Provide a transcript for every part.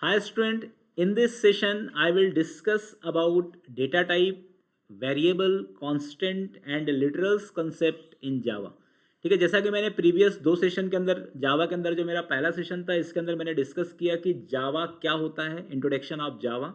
Hi student, in this session I will discuss about data type, variable, constant and literals concept in Java. ठीक है, जैसा कि मैंने previous दो session के अंदर जावा के अंदर जो मेरा पहला सेशन था इसके अंदर मैंने डिस्कस किया कि जावा क्या होता है, इंट्रोडक्शन ऑफ जावा।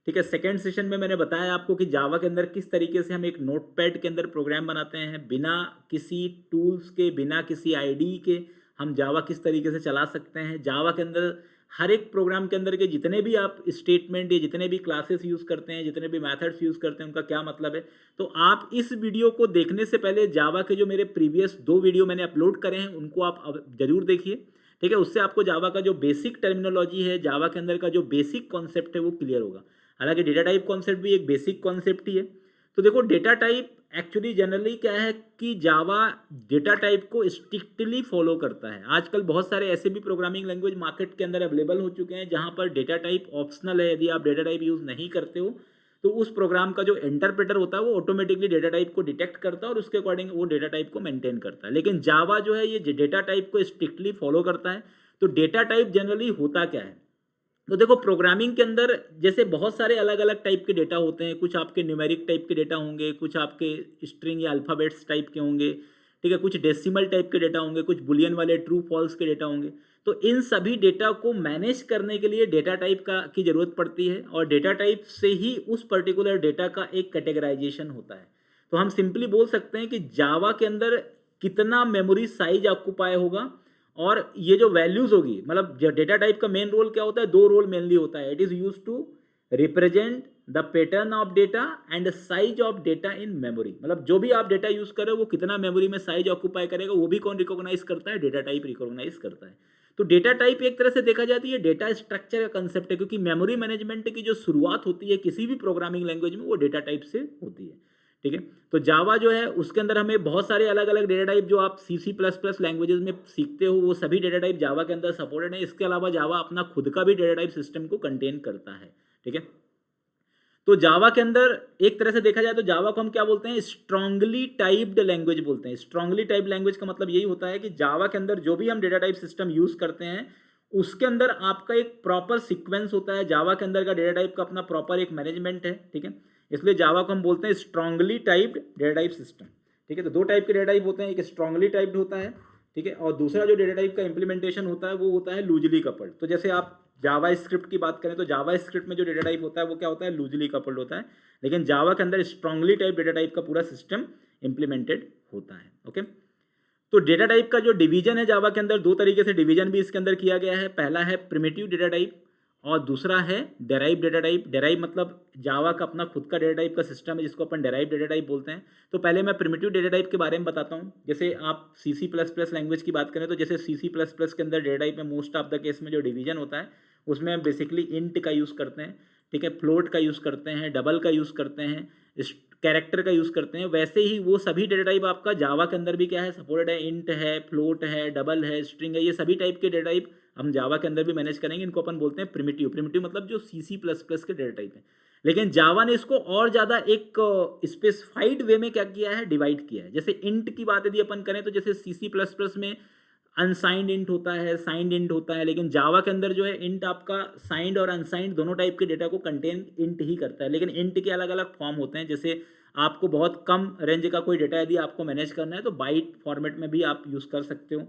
ठीक है, सेकेंड सेशन में मैंने बताया आपको कि जावा के अंदर किस तरीके से हम एक नोटपैड के अंदर प्रोग्राम बनाते हैं, बिना किसी टूल्स के, बिना किसी आईडी के हम जावा किस तरीके से चला सकते हैं। जावा के अंदर हर एक प्रोग्राम के अंदर के जितने भी आप स्टेटमेंट या जितने भी क्लासेस यूज़ करते हैं, जितने भी मेथड्स यूज़ करते हैं, उनका क्या मतलब है। तो आप इस वीडियो को देखने से पहले जावा के जो मेरे प्रीवियस दो वीडियो मैंने अपलोड करे हैं उनको आप जरूर देखिए। ठीक है, उससे आपको जावा का जो बेसिक टर्मिनोलॉजी है, जावा के अंदर का जो बेसिक कॉन्सेप्ट है वो क्लियर होगा। हालांकि डेटा टाइप कॉन्सेप्ट भी एक बेसिक कॉन्सेप्ट ही है। तो देखो, डेटा टाइप एक्चुअली जनरली क्या है कि जावा डेटा टाइप को स्ट्रिक्टली फॉलो करता है। आजकल बहुत सारे ऐसे भी प्रोग्रामिंग लैंग्वेज मार्केट के अंदर अवेलेबल हो चुके हैं जहां पर डेटा टाइप ऑप्शनल है। यदि आप डेटा टाइप यूज़ नहीं करते हो तो उस प्रोग्राम का जो इंटरप्रेटर होता है वो ऑटोमेटिकली डेटा टाइप को डिटेक्ट करता है और उसके अकॉर्डिंग वो डेटा टाइप को मेंटेन करता है। लेकिन जावा जो है ये डेटा टाइप को स्ट्रिक्टली फॉलो करता है। तो डेटा टाइप जनरली होता क्या है, तो देखो प्रोग्रामिंग के अंदर जैसे बहुत सारे अलग अलग टाइप के डेटा होते हैं। कुछ आपके न्यूमेरिक टाइप के डेटा होंगे, कुछ आपके स्ट्रिंग या अल्फ़ाबेट्स टाइप के होंगे। ठीक है, कुछ डेसिमल टाइप के डेटा होंगे, कुछ बुलियन वाले ट्रू फॉल्स के डेटा होंगे। तो इन सभी डेटा को मैनेज करने के लिए डेटा टाइप का की ज़रूरत पड़ती है और डेटा टाइप से ही उस पर्टिकुलर डेटा का एक कैटेगराइजेशन होता है। तो हम सिंपली बोल सकते हैं कि जावा के अंदर कितना मेमोरी साइज ऑक्यूपाई होगा और ये जो वैल्यूज होगी, मतलब डेटा टाइप का मेन रोल क्या होता है, दो रोल मेनली होता है। It is use to represent the pattern of data and size of data in memory. मतलब जो भी आप डेटा यूज करो वो कितना मेमोरी में साइज ऑक्यूपाई करेगा वो भी कौन रिकॉग्नाइज करता है, डेटा टाइप रिकॉग्नाइज करता है। तो डेटा टाइप एक तरह से देखा जाती है डेटा स्ट्रक्चर का कंसेप्ट है, क्योंकि मेमोरी मैनेजमेंट की जो शुरुआत होती है किसी भी प्रोग्रामिंग लैंग्वेज में वो डेटा टाइप से होती है। ठीक है, तो जावा जो है उसके अंदर हमें बहुत सारे अलग अलग डेटा टाइप जो आप सी सी प्लस प्लस लैंग्वेजेस में सीखते हो वो सभी डेटा टाइप जावा के अंदर सपोर्टेड है। इसके अलावा जावा अपना खुद का भी डेटा टाइप सिस्टम को कंटेन करता है। ठीक है, तो जावा के अंदर एक तरह से देखा जाए तो जावा को हम क्या बोलते हैं, स्ट्रांगली टाइप्ड लैंग्वेज बोलते हैं। स्ट्रांगली टाइप्ड लैंग्वेज का मतलब यही होता है कि जावा के अंदर जो भी हम डेटा टाइप सिस्टम यूज करते हैं उसके अंदर आपका एक प्रॉपर सीक्वेंस होता है। जावा के अंदर का डेटा टाइप का अपना प्रॉपर एक मैनेजमेंट है। ठीक है, इसलिए जावा को हम बोलते हैं strongly typed data type system. ठीक है, तो दो टाइप के डेटा टाइप होते हैं, एक स्ट्रांगली टाइप्ड होता है, ठीक है, और दूसरा जो डेटा टाइप का इंप्लीमेंटेशन होता है वो होता है लूजली कपल्ड। तो जैसे आप जावा स्क्रिप्ट की बात करें तो जावा स्क्रिप्ट में जो डेटा टाइप होता है वो क्या होता है, लूजली कपल्ड होता है। लेकिन जावा के अंदर स्ट्रांगली टाइप डेटा टाइप का पूरा सिस्टम इंप्लीमेंटेड होता है। ओके, तो डेटा टाइप का जो डिवीजन है जावा के अंदर, दो तरीके से डिवीजन भी इसके अंदर किया गया है। पहला है प्रिमिटिव डेटा टाइप और दूसरा है डेराइव डेटा टाइप। डेराइव मतलब जावा का अपना खुद का डेटा टाइप का सिस्टम है जिसको अपन डेराइव डेटा टाइप बोलते हैं। तो पहले मैं प्रिमिटिव डेटा टाइप के बारे में बताता हूँ। जैसे आप सी सी प्लस प्लस लैंग्वेज की बात करें तो जैसे सी सी प्लस प्लस के अंदर डेटा टाइप में मोस्ट ऑफ द केस में जो डिवीजन होता है उसमें हम बेसिकली इंट का यूज़ करते हैं। ठीक है, फ्लोट का यूज़ करते हैं, डबल का यूज़ करते हैं, कैरेक्टर का यूज़ करते हैं। वैसे ही वो सभी डेटा टाइप आपका जावा के अंदर भी क्या है, सपोर्टेड है। इंट है, फ्लोट है, डबल है, स्ट्रिंग है, ये सभी टाइप के डेटा टाइप हम जावा के अंदर भी मैनेज करेंगे। इनको अपन बोलते हैं प्रिमिटिव। प्रिमिटिव मतलब जो सी सी प्लस प्लस के डेटा टाइप है। लेकिन जावा ने इसको और ज़्यादा एक स्पेसिफाइड वे में क्या किया है, डिवाइड किया है। जैसे इंट की बात यदि अपन करें तो जैसे सी सी प्लस प्लस में अनसाइंड इंट होता है, साइंड इंट होता है, लेकिन जावा के अंदर जो है इंट आपका साइंड और अनसाइंड दोनों टाइप के डेटा को कंटेन इंट ही करता है। लेकिन इंट के अलग अलग फॉर्म होते हैं। जैसे आपको बहुत कम रेंज का कोई डेटा यदि आपको मैनेज करना है तो बाइट फॉर्मेट में भी आप यूज़ कर सकते हो।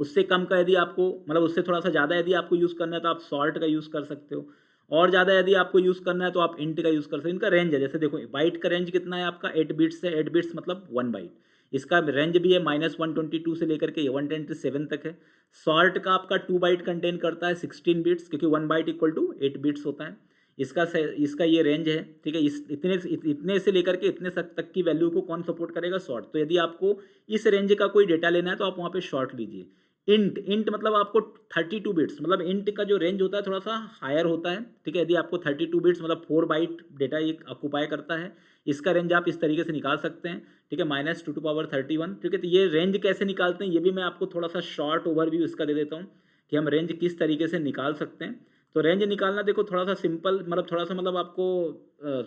उससे कम का यदि आपको, मतलब उससे थोड़ा सा ज़्यादा यदि आपको यूज़ करना है तो आप सॉर्ट का यूज़ कर सकते हो। और ज़्यादा यदि आपको यूज़ करना है तो आप इंट का यूज़ कर सकते हो। इनका रेंज है, जैसे देखो बाइट का रेंज कितना है आपका, 8 बिट्स है। 8 बिट्स मतलब 1 बाइट। इसका रेंज भी है -122 से लेकर के 127 तक है। सॉर्ट का आपका 2 बाइट कंटेन करता है 16 बिट्स, क्योंकि 1 बाइट इक्वल टू 8 बिट्स होता है। इसका ये रेंज है। ठीक है, इस इतने से लेकर के इतने तक की वैल्यू को कौन सपोर्ट करेगा, शॉर्ट। तो यदि आपको इस रेंज का कोई डेटा लेना है तो आप वहाँ पे शॉर्ट लीजिए। इंट इंट मतलब आपको 32 बिट्स, मतलब इंट का जो रेंज होता है थोड़ा सा हायर होता है। ठीक है, यदि आपको 32 बिट्स मतलब 4 बाइट डेटा एक ऑक्यूपाई करता है, इसका रेंज आप इस तरीके से निकाल सकते हैं। ठीक है, -2^31। ठीक है, तो ये रेंज कैसे निकालते हैं ये भी मैं आपको थोड़ा सा शॉर्ट ओवरव्यू इसका दे देता हूँ कि हम रेंज किस तरीके से निकाल सकते हैं। तो रेंज निकालना देखो थोड़ा सा सिंपल, मतलब थोड़ा सा मतलब आपको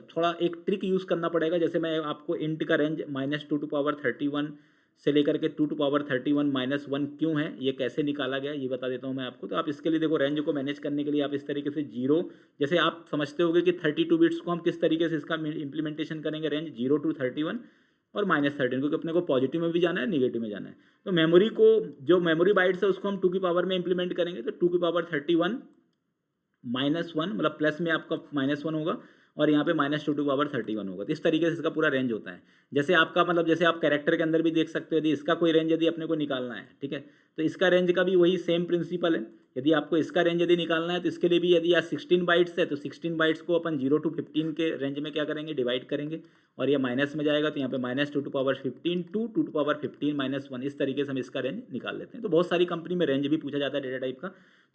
थोड़ा एक ट्रिक यूज़ करना पड़ेगा। जैसे मैं आपको इंट का रेंज -2^31 से लेकर के 2⁻31 -1 क्यों है, ये कैसे निकाला गया, ये बता देता हूँ मैं आपको। तो आप इसके लिए देखो, रेंज को मैनेज करने के लिए आप इस तरीके से जीरो, जैसे आप समझते होगे कि 32 बिट्स को हम किस तरीके से इसका इम्प्लीमेंटेशन करेंगे, रेंज 0 to 31 और -13, क्योंकि अपने को पॉजिटिव में भी जाना है, निगेटिव में जाना है। तो मेमोरी को, जो मेमोरी बाइट्स है उसको हम 2 की पावर में इम्प्लीमेंट करेंगे, तो 2⁻31 -1 मतलब प्लस में आपका -1 होगा और यहाँ पे -2⁻31 होगा। तो इस तरीके से इसका पूरा रेंज होता है। जैसे आपका मतलब, जैसे आप कैरेक्टर के अंदर भी देख सकते हो, यदि इसका कोई रेंज यदि अपने को निकालना है, ठीक है, तो इसका रेंज का भी वही सेम प्रिंसिपल है। यदि आपको इसका रेंज यदि निकालना है तो इसके लिए भी, यदि यहाँ 16 बाइट्स है तो 16 बाइट्स को अपन 0 to 15 के रेंज में क्या करेंगे, डिवाइड करेंगे, और ये माइनस में जाएगा तो यहाँ पे -2⁻15 to 2⁻15 -1, इस तरीके से हम इसका रेंज निकाल लेते हैं। तो बहुत सारी कंपनी में रेंज भी पूछा जाता है डेटा टाइप का,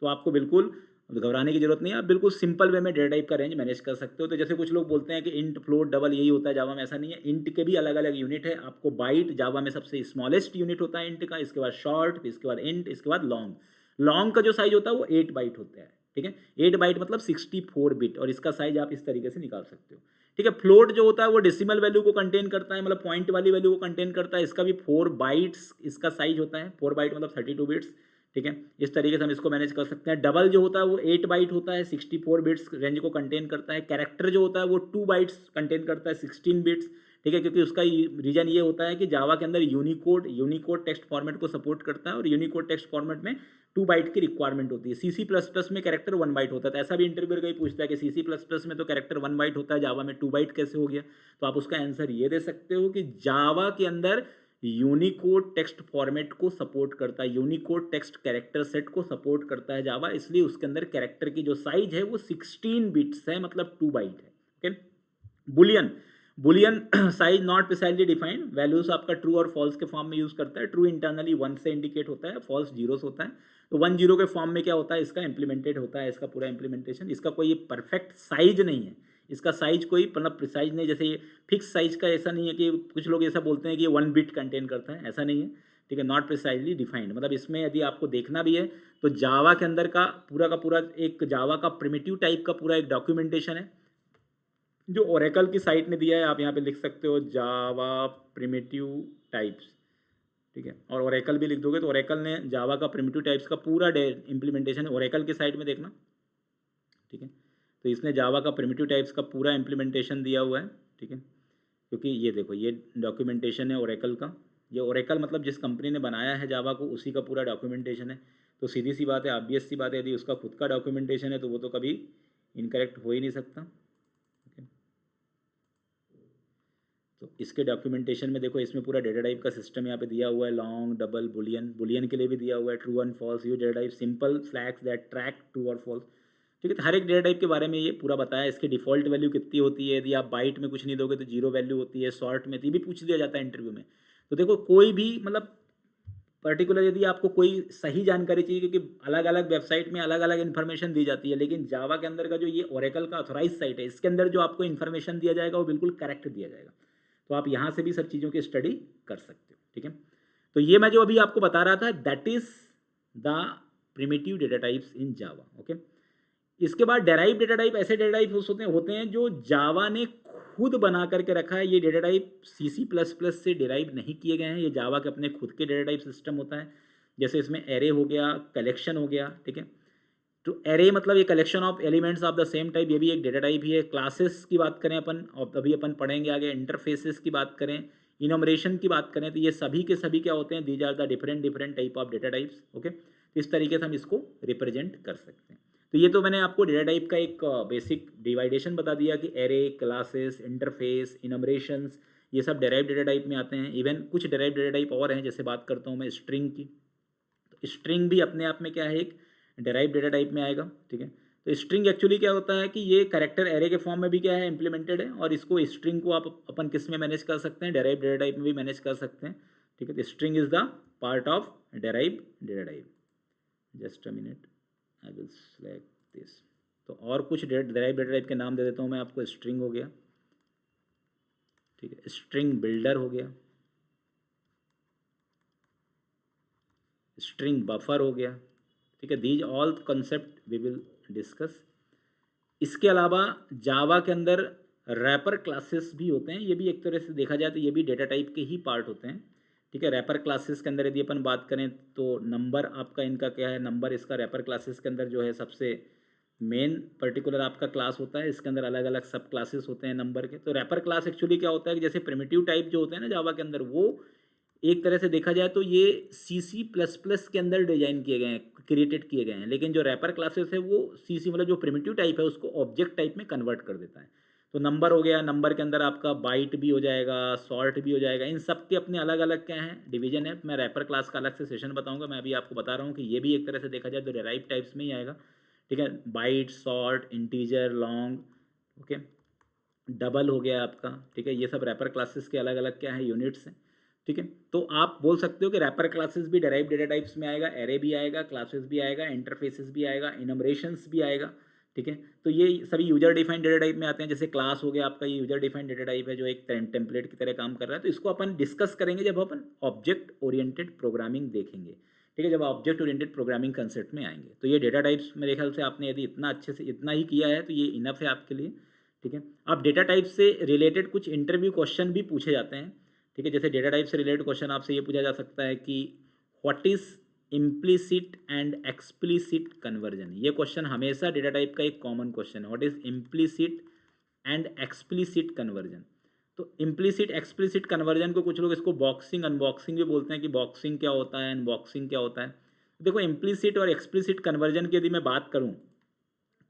तो आपको बिल्कुल घबराने की जरूरत नहीं है, आप बिल्कुल सिंपल वे में डेटा टाइप का रेंज मैनेज कर सकते हो। तो जैसे कुछ लोग बोलते हैं कि इंट, फ्लोट, डबल यही होता है जावा में, ऐसा नहीं है। इंट के भी अलग अलग यूनिट है। आपको बाइट जावा में सबसे स्मॉलेस्ट यूनिट होता है इंट का, इसके बाद शॉर्ट, इसके बाद इंट, इसके बाद लॉन्ग। लॉन्ग का जो साइज होता है वो 8 बाइट होता है, ठीक है, 8 बाइट मतलब 64 बिट, और इसका साइज आप इस तरीके से निकाल सकते हो, ठीक है। फ्लोट जो होता है वो डेसिमल वैल्यू को कंटेन करता है, मतलब पॉइंट वाली वैल्यू को कंटेन करता है, इसका भी 4 बाइट्स इसका साइज होता है, 4 बाइट मतलब 32 बिट्स, ठीक है। इस तरीके से हम इसको मैनेज कर सकते हैं। डबल जो होता है वो 8 बाइट होता है, 64 बिट्स रेंज को कंटेन करता है। कैरेक्टर जो होता है वो 2 बाइट्स कंटेन करता है, 16 बिट्स, ठीक है, क्योंकि उसका रीजन ये होता है कि जावा के अंदर यूनिकोड टेक्स्ट फॉर्मेट को सपोर्ट करता है, और यूनिकोड टेक्स्ट फॉर्मेट में 2 बाइट की रिक्वायरमेंट होती है। CC++ में कैरेक्टर 1 बाइट होता है, तो ऐसा भी इंटरव्यू कहीं पूछता है कि CC++ में तो कैरेक्टर 1 बाइट होता है, जावा में 2 बाइट कैसे हो गया। तो आप उसका आंसर ये दे सकते हो कि जावा के अंदर यूनिकोड टेक्स्ट फॉर्मेट को सपोर्ट करता है, यूनिकोड टेक्स्ट कैरेक्टर सेट को सपोर्ट करता है जावा, इसलिए उसके अंदर कैरेक्टर की जो साइज है वो 16 बिट्स है, मतलब 2 बाइट है, okay. Boolean, Boolean size not precisely defined, values आपका ट्रू और फॉल्स के फॉर्म में यूज करता है। ट्रू इंटरनली 1 से इंडिकेट होता है, फॉल्स 0 से होता है। तो 1 0 के फॉर्म में क्या होता है, इसका इंप्लीमेंटेड होता है, इसका पूरा इंप्लीमेंटेशन। इसका कोई परफेक्ट साइज नहीं है, इसका साइज कोई मतलब प्रिसाइज नहीं, जैसे ये फिक्स साइज का ऐसा नहीं है कि कुछ लोग ऐसा बोलते हैं कि ये 1 बिट कंटेन करता है, ऐसा नहीं है, ठीक है। नॉट प्रिसाइजली डिफाइंड मतलब इसमें यदि आपको देखना भी है तो जावा के अंदर का पूरा एक जावा का प्रिमिटिव टाइप का पूरा एक डॉक्यूमेंटेशन है, जो ओरेकल की साइट ने दिया है। आप यहाँ पे लिख सकते हो जावा प्रिमिटिव टाइप्स, ठीक है, और ओरेकल भी लिख दोगे तो ओरेकल ने जावा का प्रिमिटिव टाइप्स का पूरा इम्प्लीमेंटेशन ओरेकल की साइट में देखना, ठीक है। तो इसने जावा का प्रिमिटिव टाइप्स का पूरा इम्प्लीमेंटेशन दिया हुआ है, ठीक है, क्योंकि ये देखो ये डॉक्यूमेंटेशन है ओरेकल का। ये ओरेकल मतलब जिस कंपनी ने बनाया है जावा को, उसी का पूरा डॉक्यूमेंटेशन है। तो सीधी सी बात है, ऑब्वियस सी बात है, यदि उसका खुद का डॉक्यूमेंटेशन है तो वो तो कभी इनकरेक्ट हो ही नहीं सकता। तो इसके डॉक्यूमेंटेशन में देखो, इसमें पूरा डेटा टाइप का सिस्टम यहाँ पे दिया हुआ है, लॉन्ग, डबल, बुलियन, बुलियन के लिए भी दिया हुआ है, true and false, use data type, simple flags that track true और फॉल्स, ठीक है। तो हर एक डेटा टाइप के बारे में ये पूरा बताया। इसकी डिफॉल्ट वैल्यू कितनी होती है, यदि आप बाइट में कुछ नहीं दोगे तो 0 वैल्यू होती है, शॉर्ट में, तो ये भी पूछ दिया जाता है इंटरव्यू में। तो देखो कोई भी मतलब पर्टिकुलर यदि आपको कोई सही जानकारी चाहिए, क्योंकि अलग अलग वेबसाइट में अलग अलग इन्फॉर्मेशन दी जाती है, लेकिन जावा के अंदर का जो ये ओरेकल का ऑथोराइज साइट है, इसके अंदर जो आपको इन्फॉर्मेशन दिया जाएगा वो बिल्कुल करेक्ट दिया जाएगा। तो आप यहाँ से भी सब चीज़ों की स्टडी कर सकते हो, ठीक है। तो ये मैं जो अभी आपको बता रहा था, that is the primitive data types in Java, okay. इसके बाद डेराइव डेटा टाइप, ऐसे डेटा टाइप होते हैं जो जावा ने खुद बना करके रखा है। ये डेटा टाइप CC++ से डेराइव नहीं किए गए हैं, ये जावा के अपने खुद के डेटा टाइप सिस्टम होता है। जैसे इसमें एरे हो गया, कलेक्शन हो गया, ठीक है। तो एरे मतलब ये collection of elements of the same type, ये भी एक डेटा टाइप ही है। क्लासेस की बात करें अपन, और अभी अपन पढ़ेंगे आगे, इंटरफेसेस की बात करें, इनोमरेशन की बात करें, तो ये सभी के सभी क्या होते हैं, these are the different type of data types, okay. तो इस तरीके से हम इसको रिप्रेजेंट कर सकते हैं। तो ये तो मैंने आपको डेटा टाइप का एक बेसिक डिवाइडेशन बता दिया कि एरे, क्लासेस, इंटरफेस, इनोमरेशंस, ये सब डेराइव डेटा टाइप में आते हैं। इवन कुछ डेराइव डेटा टाइप और हैं, जैसे बात करता हूँ मैं स्ट्रिंग की। तो स्ट्रिंग भी अपने आप में क्या है, एक डेराइव डेटा टाइप में आएगा, ठीक है। तो स्ट्रिंग एक्चुअली क्या होता है कि ये कैरेक्टर एरे के फॉर्म में भी क्या है, इम्प्लीमेंटेड है, और इसको स्ट्रिंग को आप अपन किस में मैनेज कर सकते हैं, डेराइव डेटा टाइप में भी मैनेज कर सकते हैं, ठीक है। तो string is the part of derive data type. Just a minute, I will select this. तो और कुछ डेराइव डेटा टाइप के नाम दे देता हूँ मैं आपको। स्ट्रिंग हो गया, ठीक है, स्ट्रिंग बिल्डर हो गया, स्ट्रिंग बफर हो गया, ठीक है। These all concept we will discuss. इसके अलावा जावा के अंदर रैपर क्लासेस भी होते हैं, ये भी एक तरह से देखा जाए तो ये भी डेटा टाइप के ही पार्ट होते हैं, ठीक है। रैपर क्लासेस के अंदर यदि अपन बात करें तो नंबर आपका इनका क्या है, नंबर इसका रैपर क्लासेस के अंदर जो है सबसे मेन पर्टिकुलर आपका क्लास होता है। इसके अंदर अलग अलग सब क्लासेस होते हैं नंबर के। तो रैपर क्लास एक्चुअली क्या होता है कि जैसे प्रिमिटिव टाइप जो होते हैं ना जावा के अंदर, वो एक तरह से देखा जाए तो ये C++ के अंदर डिजाइन किए गए हैं, क्रिएटेड किए गए हैं। लेकिन जो रैपर क्लासेस है वो CC मतलब जो प्रिमिटिव टाइप है उसको ऑब्जेक्ट टाइप में कन्वर्ट कर देता है। तो नंबर हो गया, नंबर के अंदर आपका बाइट भी हो जाएगा, सॉर्ट भी हो जाएगा। इन सब के अपने अलग अलग क्या हैं, डिवीजन है। मैं रैपर क्लास का अलग से सेशन बताऊंगा। मैं अभी आपको बता रहा हूँ कि ये भी एक तरह से देखा जाए तो डेराइव टाइप्स में ही आएगा। ठीक है, byte, short, integer, long, okay, double हो गया आपका। ठीक है, ये सब रैपर क्लासेस के अलग अलग क्या है, यूनिट्स हैं। ठीक है, तो आप बोल सकते हो कि रैपर क्लासेस भी डेराइव डेटा टाइप्स में आएगा, एरे भी आएगा, क्लासेस भी आएगा, इंटरफेसेस भी आएगा, इनमरेशंस भी आएगा। ठीक है, तो ये सभी यूजर डिफाइंड डेटा टाइप में आते हैं। जैसे क्लास हो गया आपका, ये यूजर डिफाइंड डेटा टाइप है जो एक टेम्पलेट की तरह काम कर रहा है। तो इसको अपन डिस्कस करेंगे जब अपन ऑब्जेक्ट ओरिएंटेड प्रोग्रामिंग देखेंगे। ठीक है, जब ऑब्जेक्ट ओरिएंटेड प्रोग्रामिंग कंसेप्ट में आएंगे। तो ये डेटा टाइप्स मेरे ख्याल से आपने यदि इतना अच्छे से इतना ही किया है तो ये इनफ है आपके लिए। ठीक है, अब डेटा टाइप से रिलेटेड कुछ इंटरव्यू क्वेश्चन भी पूछे जाते हैं। ठीक है, जैसे डेटा टाइप से रिलेटेड क्वेश्चन आपसे ये पूछा जा सकता है कि what is implicit and explicit conversion. ये क्वेश्चन हमेशा डेटा टाइप का एक कॉमन क्वेश्चन है, what is implicit and explicit conversion. तो इम्प्लिसिट एक्सप्लिसिट कन्वर्जन को कुछ लोग इसको बॉक्सिंग अनबॉक्सिंग भी बोलते हैं कि बॉक्सिंग क्या होता है, अनबॉक्सिंग क्या होता है। देखो, इम्प्लिसिट और एक्सप्लिसिट कन्वर्जन की यदि मैं बात करूँ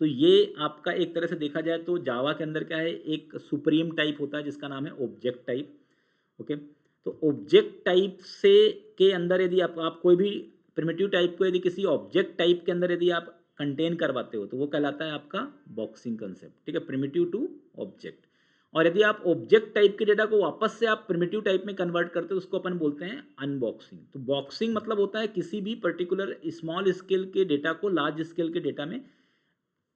तो ये आपका एक तरह से देखा जाए तो जावा के अंदर क्या है, एक सुप्रीम टाइप होता है जिसका नाम है ऑब्जेक्ट टाइप। ओके, तो ऑब्जेक्ट टाइप से के अंदर यदि आप कोई भी प्रिमिटिव टाइप को यदि किसी ऑब्जेक्ट टाइप के अंदर यदि आप कंटेन करवाते हो तो वो कहलाता है आपका बॉक्सिंग कंसेप्ट। ठीक है, प्रिमिटिव टू ऑब्जेक्ट। और यदि आप ऑब्जेक्ट टाइप के डेटा को वापस से आप प्रिमिटिव टाइप में कन्वर्ट करते हो उसको अपन बोलते हैं अनबॉक्सिंग। तो बॉक्सिंग मतलब होता है किसी भी पर्टिकुलर स्मॉल स्केल के डेटा को लार्ज स्केल के डेटा में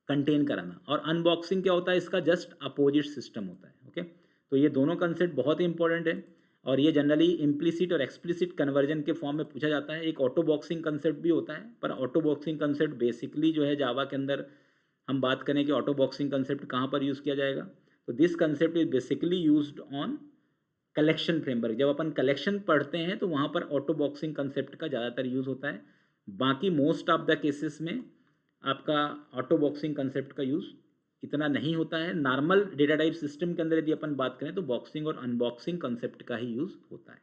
कंटेन कराना। और अनबॉक्सिंग क्या होता है, इसका जस्ट अपोजिट सिस्टम होता है। ओके, तो ये दोनों कंसेप्ट बहुत ही इंपॉर्टेंट है और ये जनरली इम्प्लिसिट और एक्सप्लिसिट कन्वर्जन के फॉर्म में पूछा जाता है। एक ऑटो बॉक्सिंग कंसेप्ट भी होता है, पर ऑटो बॉक्सिंग कंसेप्ट बेसिकली जो है जावा के अंदर हम बात करें कि ऑटो बॉक्सिंग कंसेप्ट कहाँ पर यूज़ किया जाएगा, तो this concept is basically used on collection framework. जब अपन कलेक्शन पढ़ते हैं तो वहाँ पर ऑटो बॉक्सिंग कंसेप्ट का ज़्यादातर यूज़ होता है। बाकी मोस्ट ऑफ द केसेस में आपका ऑटो बॉक्सिंग कंसेप्ट का यूज़ इतना नहीं होता है। नॉर्मल डेटा टाइप सिस्टम के अंदर यदि अपन बात करें तो बॉक्सिंग और अनबॉक्सिंग कंसेप्ट का ही यूज़ होता है।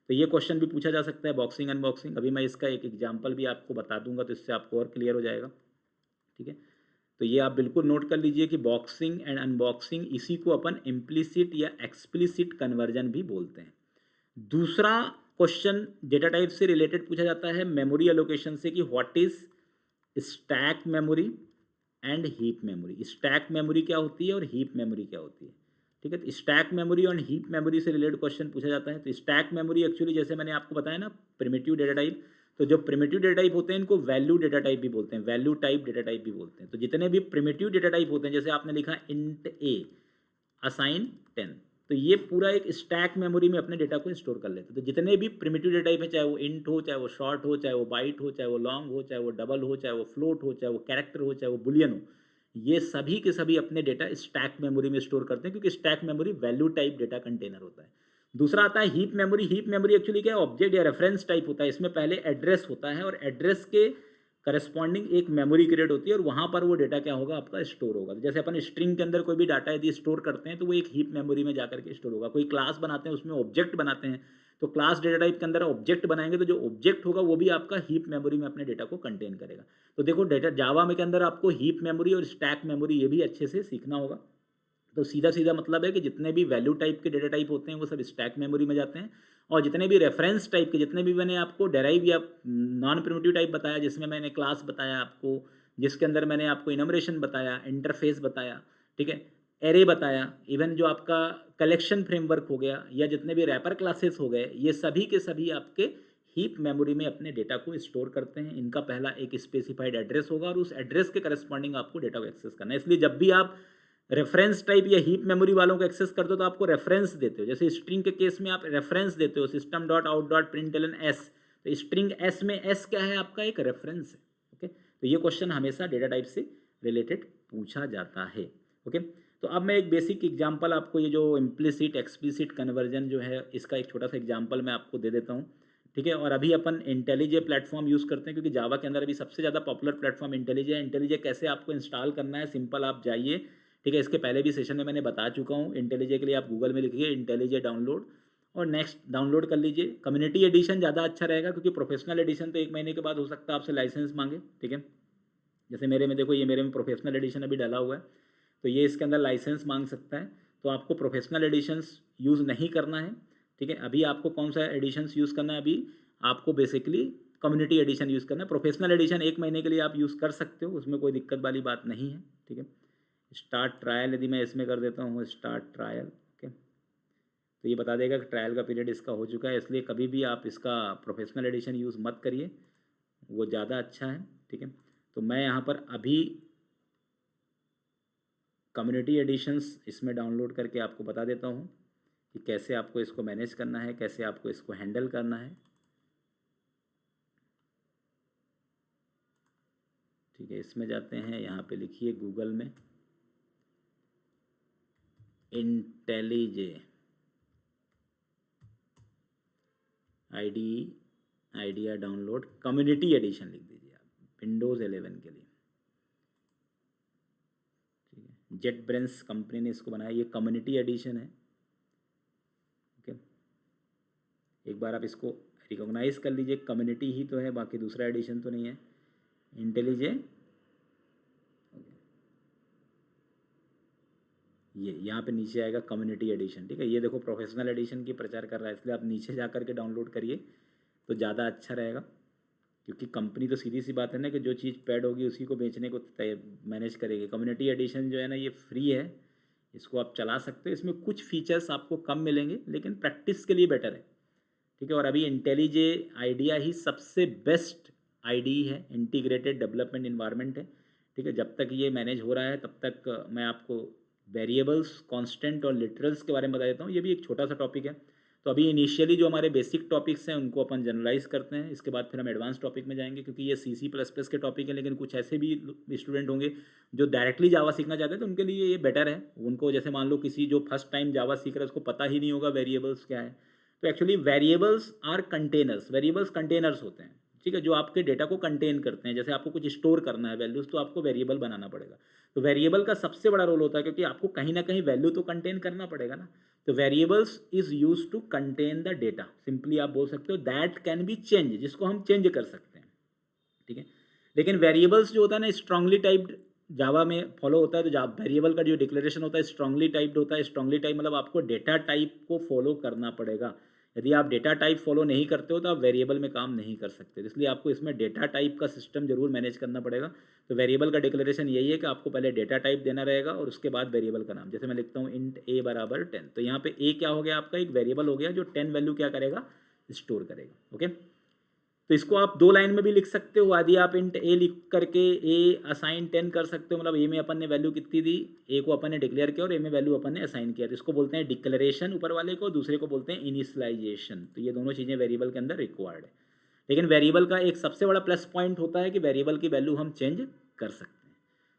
तो ये क्वेश्चन भी पूछा जा सकता है, बॉक्सिंग अनबॉक्सिंग। अभी मैं इसका एक एग्जांपल भी आपको बता दूंगा तो इससे आपको और क्लियर हो जाएगा। ठीक है, तो ये आप बिल्कुल नोट कर लीजिए कि बॉक्सिंग एंड अनबॉक्सिंग, इसी को अपन इम्प्लिसिट या एक्सप्लिसिट कन्वर्जन भी बोलते हैं। दूसरा क्वेश्चन डेटा टाइप से रिलेटेड पूछा जाता है मेमोरी एलोकेशन से कि what is stack memory and heap memory. Stack memory क्या होती है और हीप मेमोरी क्या होती है। ठीक है, तो स्टैक मेमोरी और हीप मेमोरी से रिलेटेड क्वेश्चन पूछा जाता है। तो स्टैक मेमोरी एक्चुअली जैसे मैंने आपको बताया ना, प्रिमिटिव डेटा टाइप, तो जो प्रिमिटिव डेटा टाइप होते हैं इनको वैल्यू डेटा टाइप भी बोलते हैं, वैल्यू टाइप डेटा टाइप भी बोलते हैं। तो जितने भी प्रिमिटिव डेटा टाइप होते हैं, जैसे आपने लिखा इंट ए असाइन 10, तो ये पूरा एक स्टैक मेमोरी में अपने डेटा को स्टोर कर लेते हैं। तो जितने भी प्रिमिटिव डेटा टाइप है, चाहे वो इंट हो, चाहे वो शॉर्ट हो, चाहे वो बाइट हो, चाहे वो लॉन्ग हो, चाहे वो डबल हो, चाहे वो फ्लोट हो, चाहे वो कैरेक्टर हो, चाहे वो बुलियन हो, ये सभी के सभी अपने डेटा स्टैक मेमोरी में स्टोर करते हैं क्योंकि stack memory value type data container होता है। दूसरा आता है heap memory. Heap memory actually क्या है, ऑब्जेक्ट या रेफरेंस टाइप होता है। इसमें पहले एड्रेस होता है और एड्रेस के करस्पॉन्डिंग एक मेमोरी क्रिएट होती है और वहाँ पर वो डेटा क्या होगा, आपका स्टोर होगा। तो जैसे अपन स्ट्रिंग के अंदर कोई भी डाटा यदि स्टोर करते हैं तो वो एक हीप मेमोरी में जाकर के स्टोर होगा। कोई क्लास बनाते हैं उसमें ऑब्जेक्ट बनाते हैं, तो क्लास डेटा टाइप के अंदर ऑब्जेक्ट बनाएंगे तो जो ऑब्जेक्ट होगा वो भी आपका हीप मेमोरी में अपने डेटा को कंटेन करेगा। तो देखो, डेटा जावा में के अंदर आपको हीप मेमोरी और स्टैक मेमोरी ये भी अच्छे से सीखना होगा। तो सीधा सीधा मतलब है कि जितने भी वैल्यू टाइप के डेटा टाइप होते हैं वो सब स्टैक मेमोरी में जाते हैं, और जितने भी रेफरेंस टाइप के, जितने भी मैंने आपको डेराइव या नॉन प्रिमिटिव टाइप बताया, जिसमें मैंने क्लास बताया आपको, जिसके अंदर मैंने आपको इनमरेशन बताया, इंटरफेस बताया, ठीक है, एरे बताया, इवन जो आपका कलेक्शन फ्रेमवर्क हो गया या जितने भी रैपर क्लासेस हो गए, ये सभी के सभी आपके हीप मेमोरी में अपने डेटा को स्टोर करते हैं। इनका पहला एक स्पेसिफाइड एड्रेस होगा और उस एड्रेस के करस्पॉन्डिंग आपको डेटा को एक्सेस करना है। इसलिए जब भी आप रेफरेंस टाइप या हीप मेमोरी वालों को एक्सेस करते हो तो आपको रेफरेंस देते हो। जैसे स्ट्रिंग के केस में आप रेफरेंस देते हो, system dot out dot println S, तो स्ट्रिंग एस में एस क्या है, आपका एक रेफरेंस है। ओके, तो ये क्वेश्चन हमेशा डेटा टाइप से रिलेटेड पूछा जाता है। ओके, तो अब मैं एक बेसिक एग्जांपल आपको, ये जो इम्प्लिसिट एक्सप्लिसिट कन्वर्जन जो है, इसका एक छोटा सा एग्जांपल मैं आपको दे देता हूँ, ठीक है। और अभी अपन इंटेलिजे प्लेटफॉर्म यूज़ करते हैं, क्योंकि जावा के अंदर अभी सबसे ज़्यादा पॉपुलर प्लेटफॉर्म इंटेलिजे है। इंटेलिजे कैसे आपको इंस्टॉल करना है, सिंपल, आप जाइए, ठीक है। इसके पहले भी सेशन में मैंने बता चुका हूँ। इंटेलिजे के लिए आप गूगल में लिखिए इंटेलिजे डाउनलोड, और नेक्स्ट डाउनलोड कर लीजिए। कम्युनिटी एडिशन ज़्यादा अच्छा रहेगा, क्योंकि प्रोफेशनल एडिशन तो 1 महीने के बाद हो सकता है आपसे लाइसेंस मांगे, ठीक है। जैसे मेरे में देखो, ये मेरे में प्रोफेशनल एडिशन अभी डाला हुआ है, तो ये इसके अंदर लाइसेंस मांग सकता है। तो आपको प्रोफेशनल एडिशंस यूज़ नहीं करना है, ठीक है। अभी आपको कौन सा एडिशंस यूज़ करना है, अभी आपको बेसिकली कम्युनिटी एडिशन यूज़ करना है। प्रोफेशनल एडिशन 1 महीने के लिए आप यूज़ कर सकते हो, उसमें कोई दिक्कत वाली बात नहीं है, ठीक है। स्टार्ट ट्रायल यदि मैं इसमें कर देता हूँ, स्टार्ट ट्रायल, ओके, तो ये बता देगा कि ट्रायल का पीरियड इसका हो चुका है। इसलिए कभी भी आप इसका प्रोफेशनल एडिशन यूज़ मत करिए, वो ज़्यादा अच्छा है, ठीक है। तो मैं यहाँ पर अभी कम्युनिटी एडिशंस इसमें डाउनलोड करके आपको बता देता हूँ कि कैसे आपको इसको मैनेज करना है, कैसे आपको इसको हैंडल करना है, ठीक है। इसमें जाते हैं, यहाँ पे लिखिए गूगल में इंटेलिजे आइडिया डाउनलोड कम्युनिटी एडिशन लिख दीजिए आप, विंडोज़ 11 के लिए, ठीक है। जेट ब्रेन्स कंपनी ने इसको बनाया, ये कम्युनिटी एडिशन है, ओके। एक बार आप इसको रिकॉग्नाइज कर लीजिए, कम्युनिटी ही तो है, बाकी दूसरा एडिशन तो नहीं है। इंटेलिजे, ये यहाँ पे नीचे आएगा कम्युनिटी एडिशन, ठीक है। ये देखो प्रोफेशनल एडिशन की प्रचार कर रहा है, इसलिए आप नीचे जा कर के डाउनलोड करिए तो ज़्यादा अच्छा रहेगा। क्योंकि कंपनी तो सीधी सी बात है ना कि जो चीज़ पेड होगी उसी को बेचने को मैनेज करेगी। कम्युनिटी एडिशन जो है ना, ये फ्री है, इसको आप चला सकते हो। इसमें कुछ फीचर्स आपको कम मिलेंगे, लेकिन प्रैक्टिस के लिए बेटर है, ठीक है। और अभी इंटेलिजे आइडिया ही सबसे बेस्ट आईडी है, इंटीग्रेटेड डेवलपमेंट इन्वायरमेंट है, ठीक है। जब तक ये मैनेज हो रहा है तब तक मैं आपको वेरिएबल्स, कांस्टेंट और लिटरल्स के बारे में बता देता हूँ। ये भी एक छोटा सा टॉपिक है। तो अभी इनिशियली जो हमारे बेसिक टॉपिक्स हैं उनको अपन जनरलाइज करते हैं, इसके बाद फिर हम एडवांस टॉपिक में जाएंगे, क्योंकि ये C++ के टॉपिक है। लेकिन कुछ ऐसे भी स्टूडेंट होंगे जो डायरेक्टली जावा सीखना चाहते हैं, तो उनके लिए ये बेटर है। उनको जैसे मान लो किसी जो फर्स्ट टाइम जावा सीख रहा है, उसको पता ही नहीं होगा वेरिएबल्स क्या है। तो actually variables are containers, variables containers होते हैं, ठीक है, जो आपके डेटा को कंटेन करते हैं। जैसे आपको कुछ स्टोर करना है वैल्यूज़, तो आपको वेरिएबल बनाना पड़ेगा। तो वेरिएबल का सबसे बड़ा रोल होता है, क्योंकि आपको कहीं ना कहीं वैल्यू तो कंटेन करना पड़ेगा ना। तो variables is use to contain the data, simply आप बोल सकते हो दैट कैन बी चेंज, जिसको हम चेंज कर सकते हैं, ठीक है। लेकिन वेरिएबल्स जो होता है ना, स्ट्रांगली टाइप्ड जावा में फॉलो होता है। तो वेरिएबल का जो डिक्लेरेशन होता है स्ट्रांगली टाइप्ड होता है। स्ट्रांगली टाइप मतलब आपको डेटा टाइप को फॉलो करना पड़ेगा। यदि आप डेटा टाइप फॉलो नहीं करते हो तो आप वेरिएबल में काम नहीं कर सकते। इसलिए आपको इसमें डेटा टाइप का सिस्टम जरूर मैनेज करना पड़ेगा। तो वेरिएबल का डिक्लेरेशन यही है कि आपको पहले डेटा टाइप देना रहेगा और उसके बाद वेरिएबल का नाम। जैसे मैं लिखता हूँ इंट a बराबर 10, तो यहाँ पे a क्या हो गया, आपका एक वेरिएबल हो गया जो 10 वैल्यू क्या करेगा, स्टोर करेगा, ओके। तो इसको आप 2 लाइन में भी लिख सकते हो। यदि आप इंट ए लिख करके ए असाइन 10 कर सकते हो, मतलब ए में अपन ने वैल्यू कितनी दी, ए को अपन ने डिक्लेयर किया और ए में वैल्यू अपन ने असाइन किया, तो इसको बोलते हैं डिक्लेरेशन ऊपर वाले को, दूसरे को बोलते हैं इनिशियलाइजेशन। तो ये दोनों चीज़ें वेरिएबल के अंदर रिक्वायर्ड है। लेकिन वेरिएबल का एक सबसे बड़ा प्लस पॉइंट होता है कि वेरिएबल की वैल्यू हम चेंज कर सकते हैं।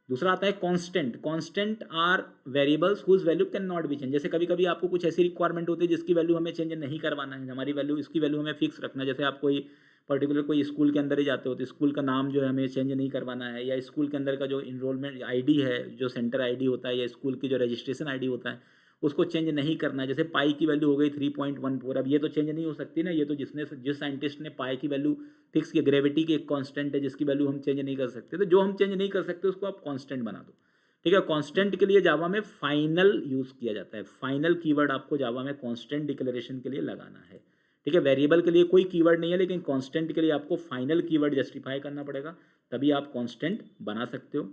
दूसरा आता है constant. Constant are variables whose value can not be change. जैसे कभी कभी आपको कुछ ऐसी रिक्वायरमेंट होती है जिसकी वैल्यू हमें चेंज नहीं करवाना है, हमारी वैल्यू, इसकी वैल्यू हमें फिक्स रखना है। जैसे आप कोई पर्टिकुलर कोई स्कूल के अंदर ही जाते हो तो स्कूल का नाम जो है हमें चेंज नहीं करवाना है, या स्कूल के अंदर का जो इनरोलमेंट आईडी है, जो सेंटर आईडी होता है, या स्कूल की जो रजिस्ट्रेशन आईडी होता है, उसको चेंज नहीं करना है। जैसे पाई की वैल्यू हो गई 3.14, अब ये तो चेंज नहीं हो सकती ना, ये तो जिस साइंटिस्ट ने पाई की वैल्यू फिक्स की, ग्रेविटी की एक कांस्टेंट है जिसकी वैल्यू हम चेंज नहीं कर सकते, तो जो हम चेंज नहीं कर सकते उसको आप कांस्टेंट बना दो, ठीक है। कांस्टेंट के लिए जावा में फाइनल यूज़ किया जाता है। फाइनल कीवर्ड आपको जावा में कांस्टेंट डिक्लेरेशन के लिए लगाना है, ठीक है। वेरिएबल के लिए कोई कीवर्ड नहीं है, लेकिन कांस्टेंट के लिए आपको फाइनल कीवर्ड जस्टिफाई करना पड़ेगा, तभी आप कांस्टेंट बना सकते हो।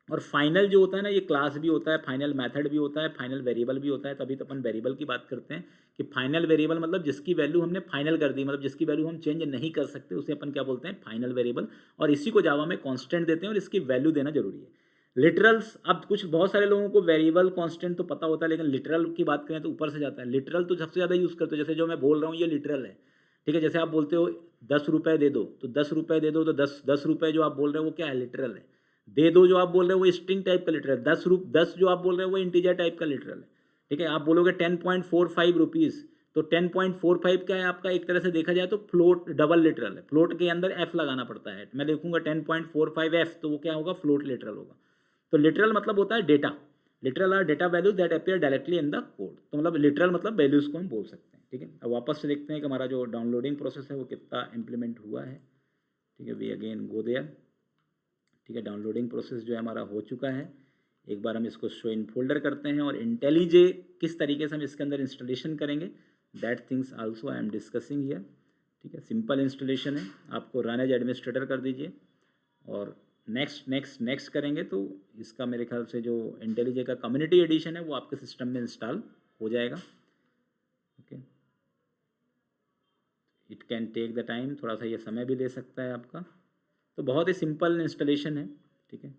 और फाइनल जो होता है ना, ये क्लास भी होता है, फाइनल मेथड भी होता है, फाइनल वेरिएबल भी होता है। तभी तो अपन वेरिएबल की बात करते हैं कि फाइनल वेरिएबल मतलब जिसकी वैल्यू हमने फाइनल कर दी, मतलब जिसकी वैल्यू हम चेंज नहीं कर सकते, उसे अपन क्या बोलते हैं, फाइनल वेरिएबल। और इसी को जावा में कांस्टेंट देते हैं और इसकी वैल्यू देना जरूरी है। लिटरल्स, अब कुछ बहुत सारे लोगों को वेरिएबल कांस्टेंट तो पता होता है, लेकिन लिटरल की बात करें तो ऊपर से जाता है। लिटरल तो सबसे ज़्यादा यूज़ करते हो, जैसे जो मैं बोल रहा हूँ ये लिटरल है, ठीक है। जैसे आप बोलते हो 10 रुपये दे दो, तो 10 रुपये दे दो, तो 10 रुपये जो आप बोल रहे हो वो क्या है, लिटरल है। दे दो जो आप बोल रहे हो वो स्ट्रिंग टाइप का लिटरल, 10 जो आप बोल रहे हो वो इंटीजर टाइप का लिटरल है। ठीक है, आप बोलोगे 10.45 रुपीज़, तो 10.45 क्या है आपका, एक तरह से देखा जाए तो फ्लोट डबल लिटरल है, फ्लोट के अंदर एफ लगाना पड़ता है। मैं देखूंगा 10.45 एफ, तो वो क्या होगा, फ्लोट लिटरल होगा। तो लिटरल मतलब होता है data, literal are data values that appear directly in the code. तो मतलब लिटरल मतलब वैल्यूज को हम बोल सकते हैं। ठीक है, अब वापस से देखते हैं कि हमारा जो डाउनलोडिंग प्रोसेस है वो कितना इंप्लीमेंट हुआ है। ठीक है, वी अगेन गो देयर। ठीक है, डाउनलोडिंग प्रोसेस जो है हमारा हो चुका है। एक बार हम इसको शो इन फोल्डर करते हैं और इंटेलिजे किस तरीके से हम इसके अंदर इंस्टॉलेशन करेंगे, that things also I am discussing here. ठीक है, सिंपल इंस्टॉलेशन है, आपको रन एज एडमिनिस्ट्रेटर कर दीजिए और नेक्स्ट नेक्स्ट नेक्स्ट करेंगे तो इसका मेरे ख्याल से जो इंटेलिजे का कम्युनिटी एडिशन है वो आपके सिस्टम में इंस्टॉल हो जाएगा। Okay, it can take the time, थोड़ा सा ये समय भी ले सकता है आपका। तो बहुत ही सिंपल इंस्टॉलेशन है। ठीक है,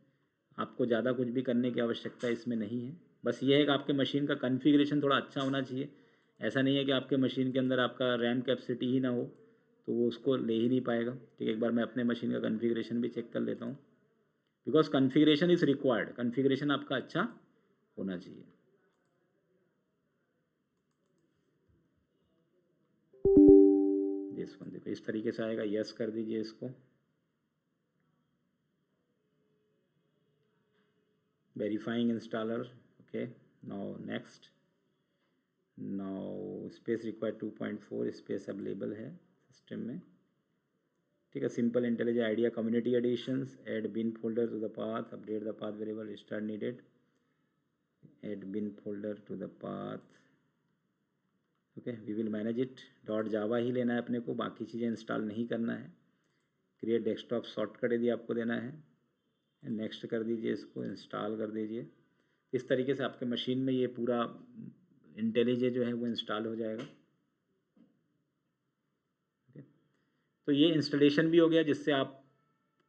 आपको ज़्यादा कुछ भी करने की आवश्यकता इसमें नहीं है, बस ये है कि आपके मशीन का कॉन्फ़िगरेशन थोड़ा अच्छा होना चाहिए। ऐसा नहीं है कि आपके मशीन के अंदर आपका रैम कैपेसिटी ही ना हो तो वो उसको ले ही नहीं पाएगा। ठीक है, एक बार मैं अपने मशीन का कॉन्फ़िगरेशन भी चेक कर लेता हूँ, because configuration is required, configuration आपका अच्छा होना चाहिए। इसको देखो इस तरीके से आएगा, यस कर दीजिए इसको। Verifying installer, okay, now next. Now space required 2.4 space available है सिस्टम में। ठीक है, simple intelligent idea community editions, add bin folder to the path, update the path variable, restart needed, add bin folder to the path. Okay, we will manage it, dot java ही लेना है अपने को, बाकी चीज़ें इंस्टॉल नहीं करना है। क्रिएट डेस्कटॉप शॉर्टकट यदि आपको देना है, नेक्स्ट कर दीजिए, इसको इंस्टॉल कर दीजिए। इस तरीके से आपके मशीन में ये पूरा इंटेलिजे जो है वो इंस्टॉल हो जाएगा। तो ये इंस्टॉलेशन भी हो गया, जिससे आप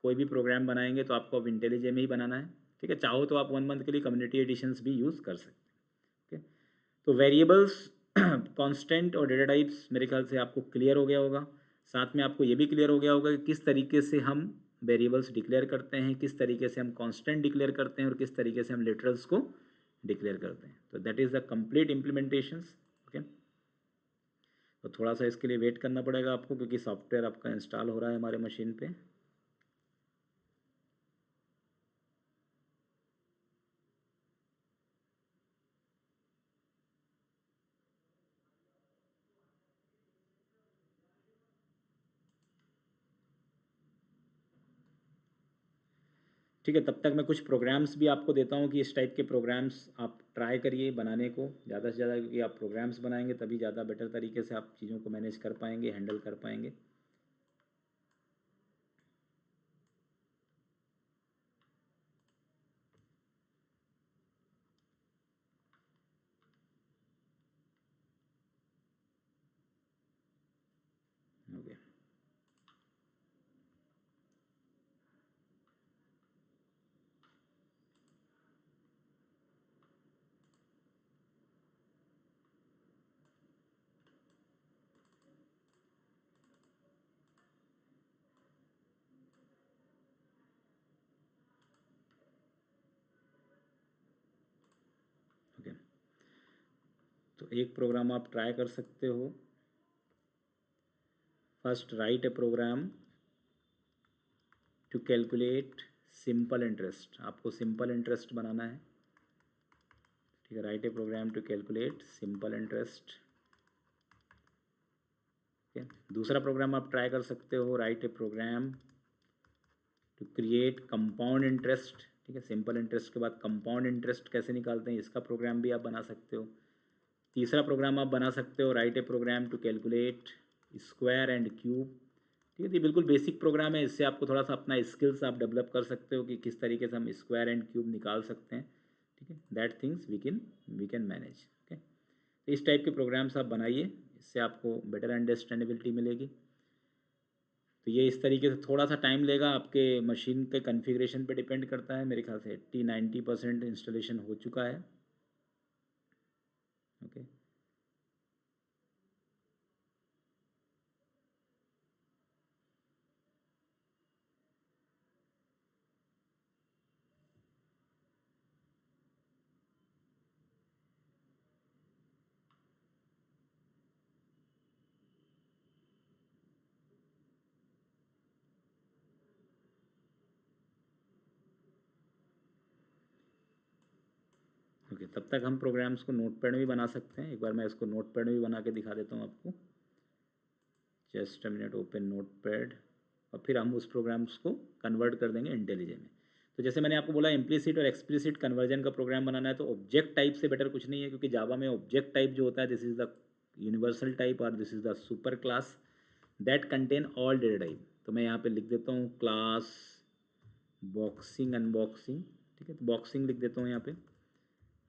कोई भी प्रोग्राम बनाएंगे तो आपको अब इंटेलिजे में ही बनाना है। ठीक है, चाहो तो आप 1 मंथ के लिए कम्युनिटी एडिशंस भी यूज़ कर सकते हैं। ओके, तो वेरिएबल्स, कांस्टेंट और डेटा टाइप्स मेरे ख्याल से आपको क्लियर हो गया होगा। साथ में आपको ये भी क्लियर हो गया होगा कि किस तरीके से हम वेरिएबल्स डिक्लेयर करते हैं, किस तरीके से हम कांस्टेंट डिक्लेयर करते हैं और किस तरीके से हम लिटरल्स को डिक्लेयर करते हैं। तो that is the complete implementations. Okay, तो थोड़ा सा इसके लिए वेट करना पड़ेगा आपको, क्योंकि सॉफ्टवेयर आपका इंस्टॉल हो रहा है हमारे मशीन पे। ठीक है, तब तक मैं कुछ प्रोग्राम्स भी आपको देता हूँ कि इस टाइप के प्रोग्राम्स आप ट्राई करिए बनाने को ज़्यादा से ज़्यादा, क्योंकि आप प्रोग्राम्स बनाएंगे तभी ज़्यादा बेटर तरीके से आप चीज़ों को मैनेज कर पाएंगे, हैंडल कर पाएंगे। ओके, ओके, तो एक प्रोग्राम आप ट्राई कर सकते हो। First write a program to calculate simple interest, आपको सिंपल इंटरेस्ट बनाना है। ठीक है, write a program to calculate simple interest. ठीक है, दूसरा प्रोग्राम आप ट्राई कर सकते हो, write a program to create compound interest. ठीक है, सिंपल इंटरेस्ट के बाद कंपाउंड इंटरेस्ट कैसे निकालते हैं इसका प्रोग्राम भी आप बना सकते हो। तीसरा प्रोग्राम आप बना सकते हो, write a program to calculate square and cube. ठीक है, ये बिल्कुल बेसिक प्रोग्राम है, इससे आपको थोड़ा सा अपना स्किल्स आप डेवलप कर सकते हो कि किस तरीके से हम स्क्वायर एंड क्यूब निकाल सकते हैं। ठीक है, that things we can manage. Okay, तो इस टाइप के प्रोग्राम्स आप बनाइए, इससे आपको बेटर अंडरस्टैंडेबिलिटी मिलेगी। तो ये इस तरीके से थोड़ा सा टाइम लेगा, आपके मशीन के कॉन्फ़िगरेशन पे डिपेंड करता है। मेरे ख्याल से 80-90% इंस्टॉलेशन हो चुका है। ओके, ओके, तब तक हम प्रोग्राम्स को नोटपैड में भी बना सकते हैं। एक बार मैं इसको नोटपैड में भी बना के दिखा देता हूँ आपको। Just a minute, open notepad, और फिर हम उस प्रोग्राम्स को कन्वर्ट कर देंगे इंटेलिजे में। तो जैसे मैंने आपको बोला इम्प्लिसिट और एक्सप्लिसिट कन्वर्जन का प्रोग्राम बनाना है, तो ऑब्जेक्ट टाइप से बेटर कुछ नहीं है, क्योंकि जावा में ऑब्जेक्ट टाइप जो होता है this is the universal type और this is the super class that contain all data type. तो मैं यहाँ पे लिख देता हूँ क्लास बॉक्सिंग अनबॉक्सिंग, ठीक है, तो बॉक्सिंग लिख देता हूँ यहाँ पे।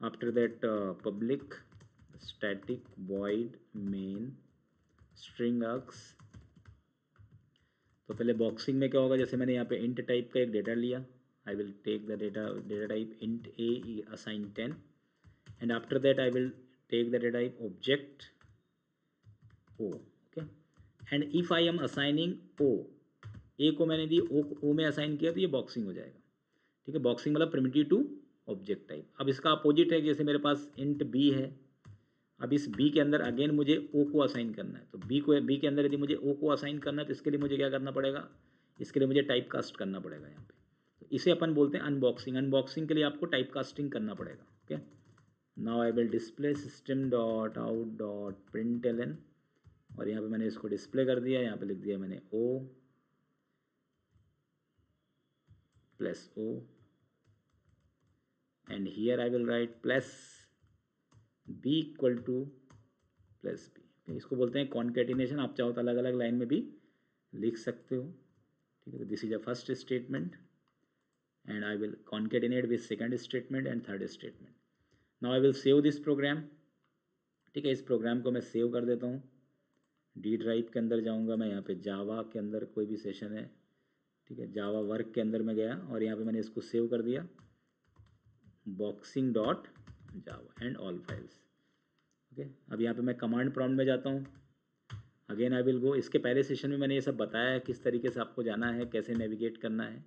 After that public static void main string arcs. तो पहले बॉक्सिंग में क्या होगा, जैसे मैंने यहाँ पे इंट टाइप का एक डेटा लिया, I will take the data type int a assign 10, and after that I will take the data type object O, okay, and if I am assigning O, a को मैंने दी ओ में assign किया, तो ये boxing हो जाएगा, ठीक है। बॉक्सिंग मतलब प्रिमिटिव टू ऑब्जेक्ट टाइप। अब इसका अपोजिट है, जैसे मेरे पास इंट बी है, अब इस बी के अंदर अगेन मुझे ओ को असाइन करना है, तो बी के अंदर यदि मुझे ओ को असाइन करना है, तो इसके लिए मुझे क्या करना पड़ेगा, इसके लिए मुझे टाइप कास्ट करना पड़ेगा यहाँ पे। तो इसे अपन बोलते हैं अनबॉक्सिंग। अनबॉक्सिंग के लिए आपको टाइप कास्टिंग करना पड़ेगा, okay. Now I will display system dot out dot print L N, और यहाँ पे मैंने इसको डिस्प्ले कर दिया, यहाँ पे लिख दिया मैंने O plus O, and here I will write plus B equal to plus B. इसको बोलते हैं कॉन्केटिनेशन। आप चाहो तो अलग अलग लाइन में भी लिख सकते हो, ठीक है। This is a first statement and I will concatenate with second statement and third statement. Now I will save this program, ठीक है। इस प्रोग्राम को मैं सेव कर देता हूँ। डी ड्राइव के अंदर जाऊँगा मैं, यहाँ पे जावा के अंदर कोई भी सेशन है, ठीक है, जावा वर्क के अंदर मैं गया और यहाँ पे मैंने इसको सेव कर दिया, boxing dot Java and all files, okay. अब यहाँ पे मैं कमांड प्रॉम्प्ट में जाता हूँ, अगेन आई विल गो। इसके पहले सेशन में मैंने ये सब बताया है किस तरीके से आपको जाना है, कैसे नेविगेट करना है,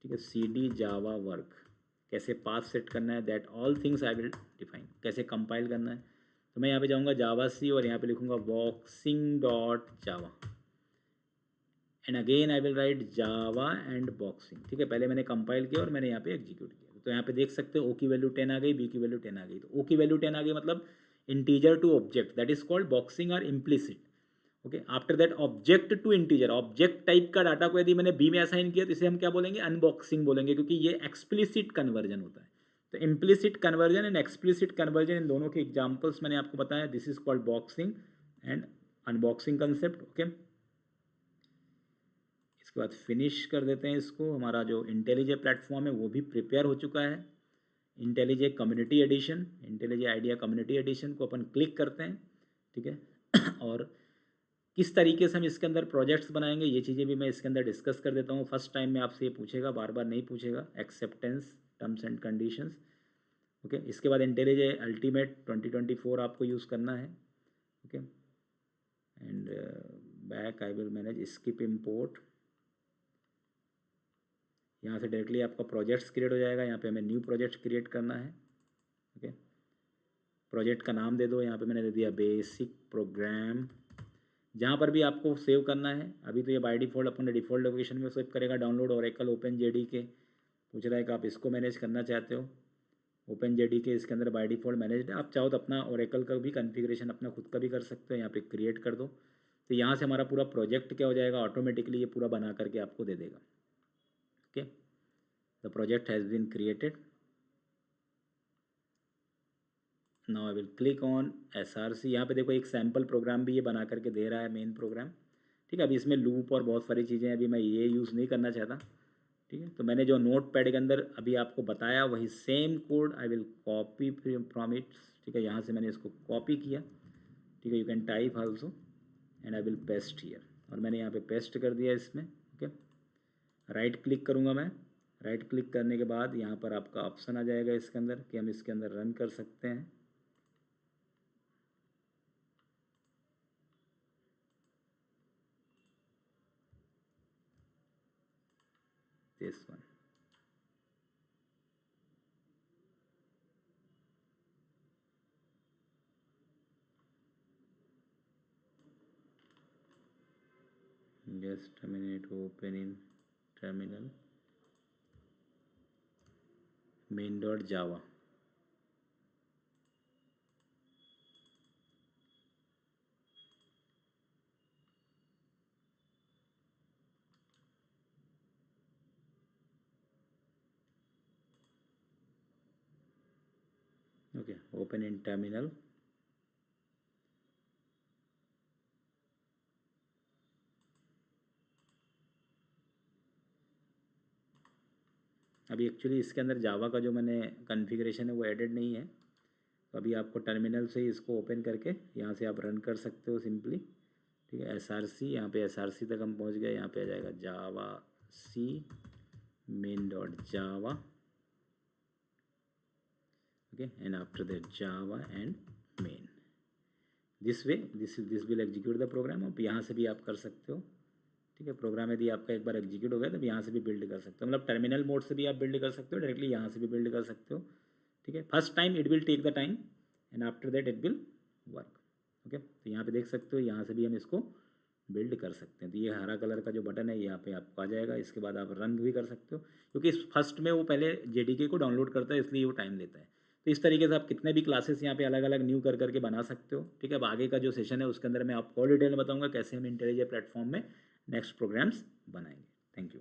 ठीक है। सी डी जावा वर्क, कैसे पाथ सेट करना है, that all things I will define, कैसे कंपाइल करना है। तो मैं यहाँ पे जाऊँगा जावा सी और यहाँ पे लिखूँगा boxing dot Java, and again I will right Java and boxing, ठीक है। पहले मैंने कंपाइल किया और मैंने यहाँ पे एग्जीक्यूट किया। तो यहाँ पे देख सकते हो ओ की वैल्यू 10 आ गई, बी की वैल्यू 10 आ गई। तो ओ की वैल्यू 10 आ गई मतलब integer to object, that is called boxing और implicit, okay. After that object to integer, object type का डाटा को यदि मैंने बी में असाइन किया तो इसे हम क्या बोलेंगे, अनबॉक्सिंग बोलेंगे, क्योंकि ये एक्सप्लिसिट कन्वर्जन होता है। तो implicit conversion and explicit conversion, इन दोनों के एग्जाम्पल्स मैंने आपको बताया। This is called boxing and unboxing concept, okay. इसके बाद फिनिश कर देते हैं इसको। हमारा जो इंटेलिजे प्लेटफॉर्म है वो भी प्रिपेयर हो चुका है। IntelliJ community edition, IntelliJ idea community edition को अपन क्लिक करते हैं, ठीक है। और किस तरीके से हम इसके अंदर प्रोजेक्ट्स बनाएंगे ये चीज़ें भी मैं इसके अंदर डिस्कस कर देता हूँ। फर्स्ट टाइम में आपसे ये पूछेगा, बार बार नहीं पूछेगा। Acceptance terms and conditions, okay. इसके बाद इंटेलिजे अल्टीमेट 2024 आपको यूज़ करना है, okay. And back I will manage skip import, यहाँ से डायरेक्टली आपका प्रोजेक्ट्स क्रिएट हो जाएगा। यहाँ पे हमें न्यू प्रोजेक्ट क्रिएट करना है, ओके। प्रोजेक्ट का नाम दे दो, यहाँ पे मैंने दे दिया बेसिक प्रोग्राम। जहाँ पर भी आपको सेव करना है, अभी तो ये बाय डिफ़ॉल्ट अपने डिफ़ॉल्ट लोकेशन में सेव करेगा। डाउनलोड ओरेकल ओपन जेडीके पूछ रहा है कि आप इसको मैनेज करना चाहते हो। ओपन जेडीके इसके अंदर बाय डिफ़ॉल्ट मैनेज है। आप चाहो तो अपना ओरेकल का भी कॉन्फ़िगरेशन अपना खुद का भी कर सकते हो। यहाँ पे क्रिएट कर दो, तो यहाँ से हमारा पूरा प्रोजेक्ट क्या हो जाएगा, ऑटोमेटिकली ये पूरा बना करके आपको दे देगा, okay. The project has been created. Now I will click on SRC। यहाँ पे देखो एक सैम्पल प्रोग्राम भी ये बना करके दे रहा है, मेन प्रोग्राम, ठीक है। अभी इसमें लूप और बहुत सारी चीज़ें हैं, अभी मैं ये यूज़ नहीं करना चाहता, ठीक है। तो मैंने जो नोट पैड के अंदर अभी आपको बताया वही same code I will copy from it, ठीक है। यहाँ से मैंने इसको कॉपी किया, ठीक है। You can type also and I will paste here, और मैंने यहाँ पे पेस्ट कर दिया इसमें, ओके। राइट क्लिक करूँगा मैं। राइट क्लिक करने के बाद यहाँ पर आपका ऑप्शन आ जाएगा इसके अंदर कि हम इसके अंदर रन कर सकते हैं। This one, just a minute, open in terminal main.java, okay, open in terminal. अभी एक्चुअली इसके अंदर जावा का जो मैंने कॉन्फ़िगरेशन है वो एडेड नहीं है, तो अभी आपको टर्मिनल से ही इसको ओपन करके यहाँ से आप रन कर सकते हो सिंपली। ठीक है, SRC, यहाँ पे SRC तक हम पहुँच गए। यहाँ पे आ जाएगा जावा सी main.java, okay, and after that java and main, this way this will execute the program। अब यहाँ से भी आप कर सकते हो। ठीक है, प्रोग्राम यदि आपका एक बार एग्जीक्यूट हो गया तो यहाँ से भी बिल्ड कर सकते हो, मतलब टर्मिनल मोड से भी आप बिल्ड कर सकते हो, डायरेक्टली यहाँ से भी बिल्ड कर सकते हो। ठीक है, first time it will take the time and after that it will work. Okay, तो यहाँ पे देख सकते हो, यहाँ से भी हम इसको बिल्ड कर सकते हैं। तो ये हरा कलर का जो बटन है यहाँ पे आपको आ जाएगा। इसके बाद आप रन भी कर सकते हो, क्योंकि इस फर्स्ट में वो पहले JDK को डाउनलोड करता है, इसलिए वो टाइम लेता है। तो इस तरीके से आप कितने भी क्लासेस यहाँ पे अलग अलग न्यू कर करके बना सकते हो। ठीक है, अब आगे का जो सेशन है उसके अंदर मैं आपको और डिटेल में बताऊँगा कैसे हम इंटेलिजेंट प्लेटफॉर्म में नेक्स्ट प्रोग्राम्स बनाएंगे। Thank you.